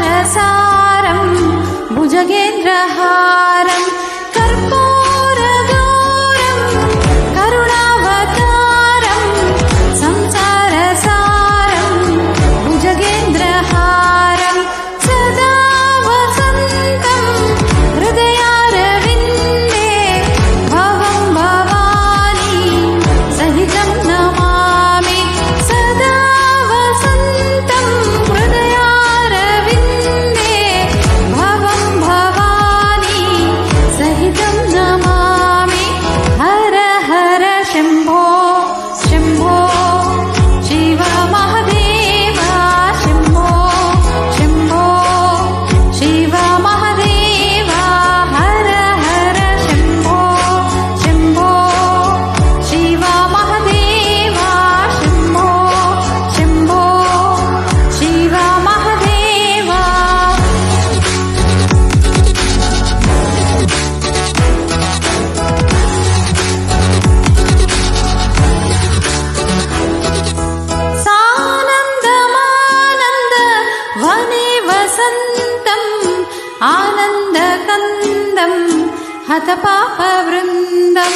संसारसारं भुजगेन्द्रहारं कर्पूरगौरं करुणावतारं संसारसारं भुजगेन्द्रहारं सदा वसन्तं हृदयारविन्दे भवं भवानी सहितं नमामि सदा वसन्तं हृदयारविन्दे भवं भवानी सहितं नमामि हर हर शम्भो शम्भो शिव महादेव शम्भो शम्भो शिव महादेव हर हर शम्भो शम्भो शिव महादेव शम्भो शम्भो शिव महादेव सानन्दमानन्द वने वसन्तम् आनन्दकन्दं हतपापवृन्दं